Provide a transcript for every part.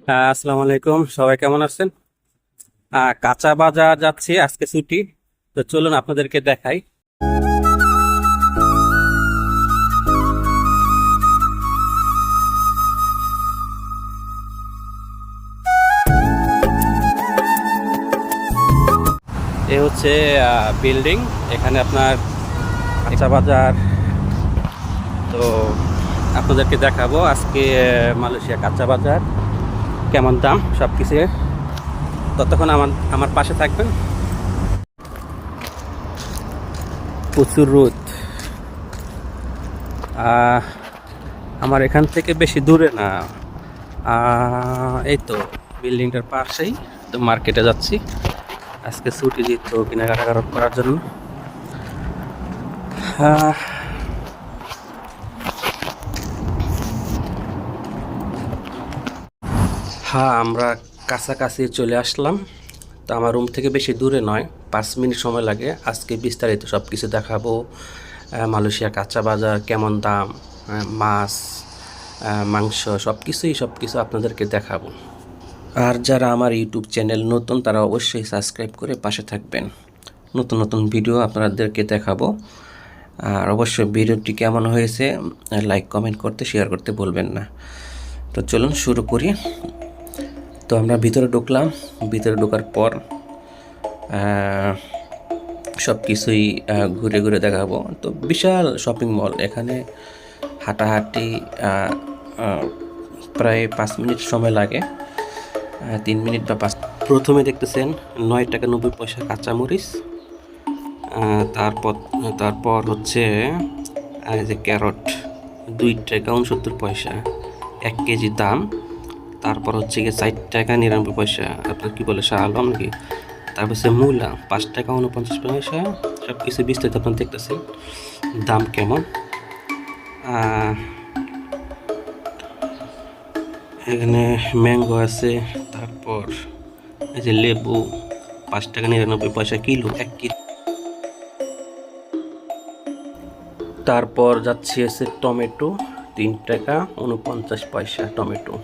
আসসালামু আলাইকুম, সবাই কেমন আছেন? কাঁচা বাজার যাচ্ছি, আজকে ছুটি। তো চলুন আপনাদেরকে দেখাই। এ হচ্ছে বিল্ডিং। এখানে আপনার কাঁচা বাজার। তো আপনাদেরকে দেখাবো আজকে মালয়েশিয়া কাঁচা বাজার কেমন দাম সব কিছু। ততক্ষণ আমার আমার পাশে থাকবেন। প্রচুর রোদ। আহ, আমার এখান থেকে বেশি দূরে না। এই তো বিল্ডিংটার পাশেই। তো মার্কেটে যাচ্ছি আজকে ছুটি দিত কেনাকাটা করার জন্য। আহ, হ্যাঁ, আমরা কাছাকাছি চলে আসলাম। তো আমার রুম থেকে বেশি দূরে নয়, 5 মিনিট সময় লাগে। আজকে বিস্তারিত সব কিছু দেখাবো। মালয়েশিয়া কাঁচা বাজার কেমন দাম, মাছ, মাংস, সব কিছু আপনাদেরকে দেখাবো। আর যারা আমার ইউটিউব চ্যানেল নতুন, তারা অবশ্যই সাবস্ক্রাইব করে পাশে থাকবেন। নতুন নতুন ভিডিও আপনাদেরকে দেখাবো। আর অবশ্যই ভিডিওটি কেমন হয়েছে লাইক কমেন্ট করতে, শেয়ার করতে ভুলবেন না। তো চলুন শুরু করি। তো আমরা ভিতরে ঢুকলাম। ভিতরে ঢোকার পর সব কিছুই ঘুরে ঘুরে দেখাবো। তো বিশাল শপিং মল এখানে। হাঁটাহাঁটি প্রায় 5 মিনিট সময় লাগে, 3 মিনিট বা 5। প্রথমে দেখতেছেন 9 টাকা 90 পয়সা কাঁচামরিচ। তারপর তারপর হচ্ছে এই যে ক্যারট, 2 টাকা 69 পয়সা 1 কেজি দাম। তারপর হচ্ছে গিয়ে 4 টাকা 99 পয়সা, আপনার কি বলে শাহ আলম নাকি। তারপর হচ্ছে মূলা 5 টাকা 49 পয়সা। সব কিছু বিস্তারিত আপনার দেখতেছেন দাম কেমন। আহ, এখানে ম্যাঙ্গো আছে। তারপর এই যে লেবু 5 টাকা 99 পয়সা কিলো, 1 কেজি। তারপর যাচ্ছি হচ্ছে টমেটো, 3 টাকা 49 পয়সা টমেটো।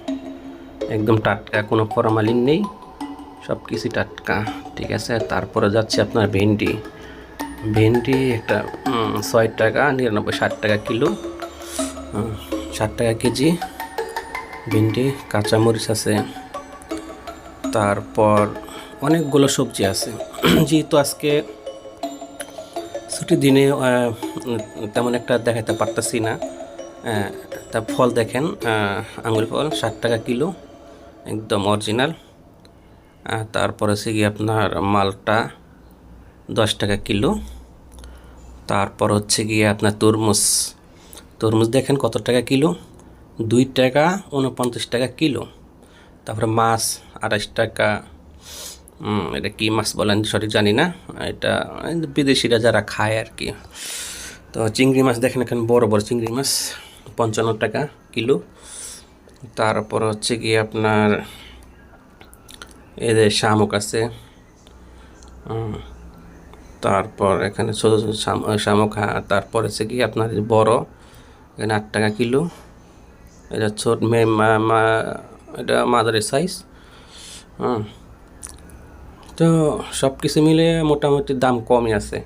একদম টাটকা, কোনো ফরমালিন নেই, সব কিছু টাটকা। ঠিক আছে। তারপরে যাচ্ছে আপনার ভেন্ডি। ভেন্ডি একটা 6 টাকা 99, 60 টাকা কিলো, 60 টাকা কেজি ভেন্ডি। কাঁচামরিচ আছে। তারপর অনেকগুলো সবজি আছে। যেহেতু আজকে ছুটির দিনে তেমন একটা দেখাতে পারতেছি না। তা ফল দেখেন, আঙুর ফল 60 টাকা কিলো, একদম অরিজিনাল। তারপর আছে কি আপনার মালটা 10 টাকা কিলো। তারপর হচ্ছে গিয়ে আপনার তরমুজ। তরমুজ দেখেন কত টাকা কিলো, 2 টাকা 49 টাকা কিলো। তারপরে মাছ 28 টাকা। এটা কি মাছ বলেন সঠিক জানি না। এটা বিদেশিরা যারা খায় আর কি। তো চিংড়ি মাছ দেখেন এখানে বড় বড় চিংড়ি মাছ 55 টাকা কিলো। তারপর হচ্ছে কি আপনার এদের শামুক আছে। তারপর এখানে ছোটো ছোটো শামুক। তারপর হচ্ছে কি আপনার বড়, এখানে 8 টাকা কিলো। এটা ছোট এটা মাদারের সাইজ। হুম। তো সব কিছু মিলে মোটামুটি দাম কমই আছে।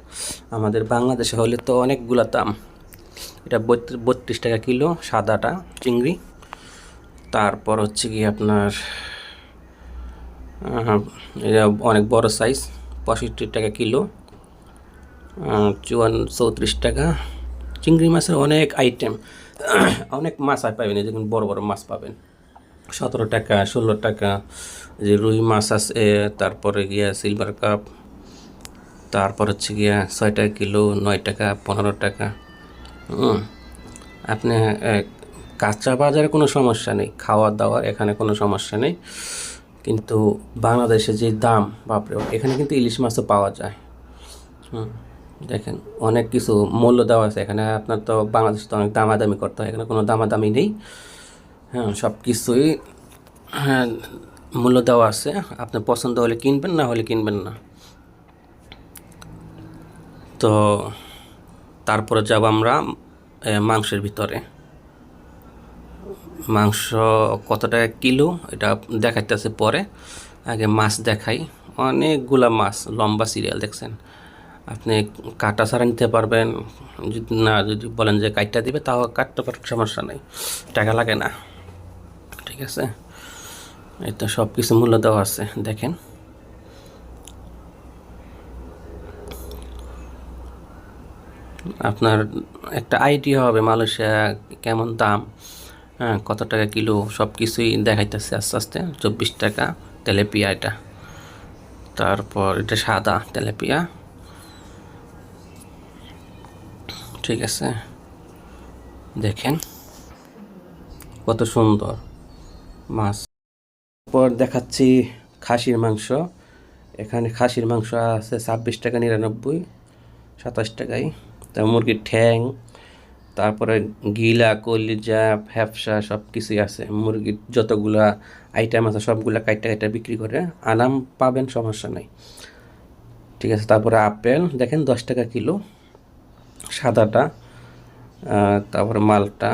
আমাদের বাংলাদেশে হলে তো অনেকগুলা দাম। এটা 32 টাকা কিলো সাদাটা চিংড়ি। তারপর হচ্ছে কি আপনার এটা অনেক বড় সাইজ, 65 টাকা কিলো, 34 টাকা। চিংড়ি মাছের অনেক আইটেম, অনেক মাছ পাবেন। এই যেমন বড় বড় মাছ পাবেন 17 টাকা 16 টাকা। যে রুই মাছ আছে। তারপরে গিয়া সিলভার কাপ। তারপর হচ্ছে গিয়া 6 টাকা কিলো, 9 টাকা 15 টাকা। আপনি কাঁচা বাজারে কোনো সমস্যা নেই, খাওয়া দাওয়ার এখানে কোনো সমস্যা নেই। কিন্তু বাংলাদেশে যে দাম, বাপরে, এখানে কিন্তু ইলিশ মাছও পাওয়া যায়। দেখেন অনেক কিছু মূল্য দেওয়া আছে এখানে। আপনার তো বাংলাদেশে তো অনেক দামাদামি করতে হয়, এখানে কোনো দামাদামি নেই। হ্যাঁ, সব কিছুই হ্যাঁ মূল্য দেওয়া আছে। আপনার পছন্দ হলে কিনবেন, না হলে কিনবেন না। তো তারপরে যাব আমরা মাংসের ভিতরে। মাংস কত টাকা কিলো এটা দেখাইতেছে পরে, আগে মাছ দেখাই। অনেকগুলা মাছ, লম্বা সিরিয়াল দেখছেন। আপনি কাটা ছাড়া নিতে পারবেন, যদি না যদি বলেন যে কাটটা দিবে তাও কাটতে পারেন, সমস্যা নেই, টাকা লাগে না। ঠিক আছে, এই তো সব কিছু মূল্য দেওয়া আছে দেখেন। আপনার একটা আইডিয়া হবে মালয়েশিয়া কেমন দাম, হ্যাঁ কত টাকা কিলো, সব কিছুই দেখাইতেছে আস্তে আস্তে। 24 টাকা তেলেপিয়া এটা, তারপর এটা সাদা তেলেপিয়া। ঠিক আছে, দেখেন কত সুন্দর মাছ। পর দেখাচ্ছি খাসির মাংস। এখানে খাসির মাংস আছে 26 টাকা 99, 27 টাকায়। তা মুরগির ঠ্যাং, তারপরে গিলা, কলিজা, ফ্যাপসা সব কিছুই আছে। মুরগির যতগুলা আইটেম আছে সবগুলা কাইটা কাইটা বিক্রি করে, আনাম পাবেন, সমস্যা নাই। ঠিক আছে, তারপরে আপেল দেখেন 10 টাকা কিলো সাদাটা, তারপরে মালটা,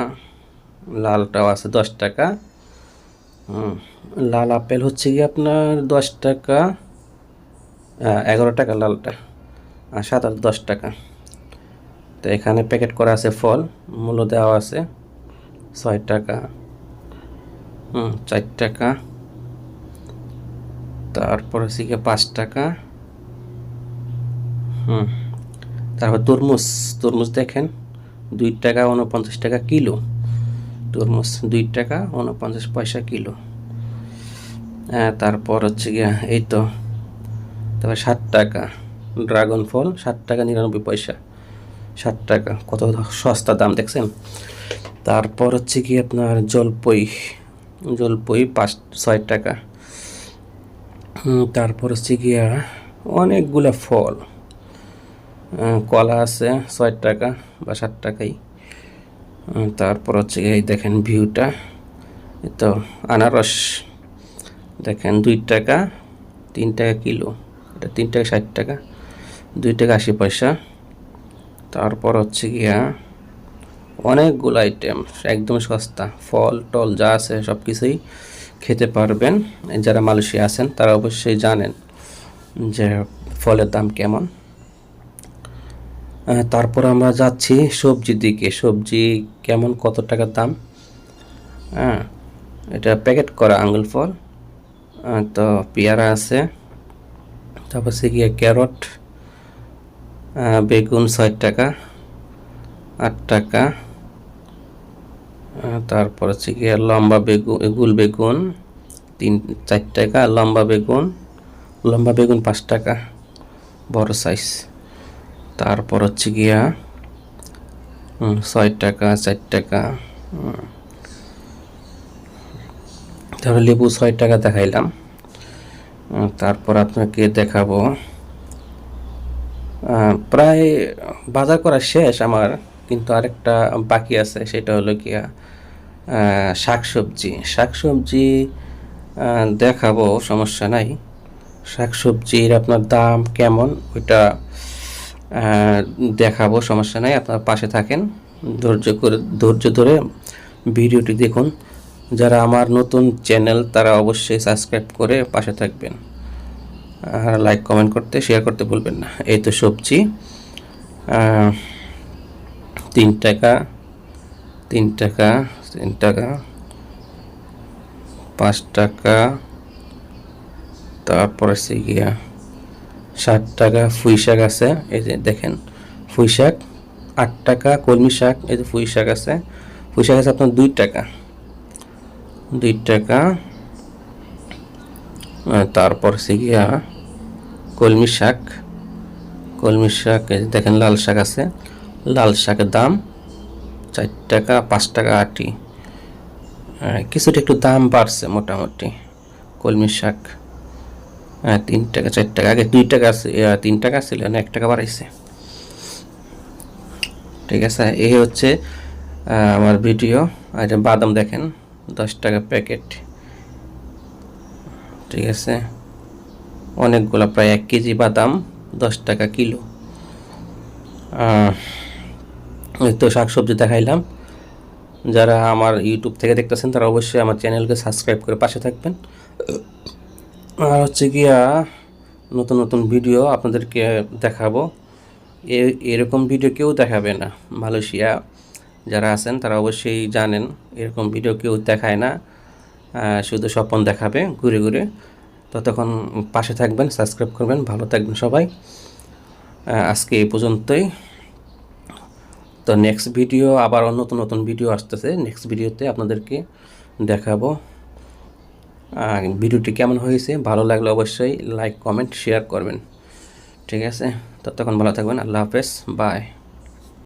লালটাও আছে 10 টাকা। লাল আপেল হচ্ছে কি আপনার 10 টাকা, 11 টাকা লালটা, আর সাদা 10 টাকা। তো এখানে প্যাকেট করা আছে ফল, মূল্য দেওয়া আছে 6 টাকা, 4 টাকা, তারপর হচ্ছে গিয়ে 5 টাকা। তারপর তরমুজ, তরমুজ দেখেন 2 টাকা 49 টাকা কিলো, তরমুজ 2 টাকা 49 পয়সা কিলো। তারপর হচ্ছে গিয়ে এই তো, তারপর 7 টাকা ড্রাগন ফল, 7 টাকা 99 পয়সা, 7 টাকা, কত সস্তা দাম দেখছেন। তারপর হচ্ছে কি আপনার জলপই, জলপই 6 টাকা। তারপর হচ্ছে গিয়া অনেকগুলা ফল, কলা আছে 6 টাকা বা 7 টাকাই। তারপর হচ্ছে এই দেখেন ভিউটা, এই তো আনারস দেখেন 2 টাকা 3 টাকা কিলো, এটা 3 টাকা 60 টাকা, 2 টাকা 80 পয়সা। তারপর হচ্ছে গিয়া অনেকগুলো আইটেম, একদম সস্তা, ফল টল যা আছে সব কিছুই খেতে পারবেন। যারা মালয়েশিয়া আছেন তারা অবশ্যই জানেন যে ফলের দাম কেমন। তারপর আমরা যাচ্ছি সবজির দিকে, সবজি কেমন, কত টাকার দাম। এটা প্যাকেট করা আঙ্গুল ফল, তো পেয়ারা আছে, তারপর হচ্ছে গিয়ে ক্যারট, বেগুন 6 টাকা 8 টাকা। তারপর হচ্ছে গিয়ে লম্বা বেগুন, গোল বেগুন 4 টাকা, লম্বা বেগুন 5 টাকা বড় সাইজ। তারপর হচ্ছে গিয়া 6 টাকা 4 টাকা। তাহলে লেবু 6 টাকা দেখাইলাম। তারপর আপনাকে দেখাবো, প্রায় বাজার করা শেষ আমার, কিন্তু আরেকটা বাকি আছে, সেটা হলো গিয়া শাকসবজি। শাকসবজি দেখাবো, সমস্যা নাই। শাকসবজির আপনার দাম কেমন ওইটা দেখাবো, সমস্যা নাই, আপনার পাশে থাকেন, ধৈর্য ধরে ভিডিওটি দেখুন। যারা আমার নতুন চ্যানেল তারা অবশ্যই সাবস্ক্রাইব করে পাশে থাকবেন, আর লাইক কমেন্ট করতে শেয়ার করতে ভুলবেন না। এই তো সবজি 3 টাকা 3 টাকা 3 টাকা 5 টাকা। তারপর আছে গিয়া 60 টাকা পুঁই শাক আছে, এই যে দেখেন পুঁই শাক 8 টাকা। কলমি শাক, এই যে পুঁই শাক আছে, পুঁই শাক আছে আপনার 2 টাকা 2 টাকা। তারপর আছে গিয়া কলমি শাক, এই দেখেন লাল শাক আছে, লাল শাকের দাম 4 টাকা 5 টাকা 8টি। কিছুটা একটু দাম বাড়ছে মোটামুটি। কলমি শাক 3 টাকা 4 টাকা, আগে 2 টাকা আছে, 3 টাকা ছিল, 1 টাকা বাড়াইছে। ঠিক আছে, এই হচ্ছে আমার ভিডিও। আর বাদাম দেখেন 10 টাকা প্যাকেট। ঠিক আছে, অনেকগুলো, প্রায় 1 কেজি বাদাম 10 টাকা কিলো। এই তো শাকসবজি দেখাইলাম। যারা আমার ইউটিউব থেকে দেখতেছেন তারা অবশ্যই আমার চ্যানেলকে সাবস্ক্রাইব করে পাশে থাকবেন। আর হচ্ছে গিয়া নতুন নতুন ভিডিও আপনাদেরকে দেখাবো। এরকম ভিডিও কেউ দেখাবে না। মালয়েশিয়া যারা আছেন তারা অবশ্যই জানেন এরকম ভিডিও কেউ দেখায় না, শুধু স্বপ্ন দেখাবে ঘুরে ঘুরে। ততক্ষণ পাশে থাকবেন, সাবস্ক্রাইব করবেন, ভালো থাকবেন সবাই। আজকে এই পর্যন্তই। তো নেক্সট ভিডিও আবার নতুন নতুন ভিডিও আসতেছে, নেক্সট ভিডিওতে আপনাদেরকে দেখাবো। ভিডিওটি কেমন হয়েছে, ভালো লাগলে অবশ্যই লাইক কমেন্ট শেয়ার করবেন। ঠিক আছে, ততক্ষণ ভালো থাকবেন। আল্লাহ হাফেজ, বাই।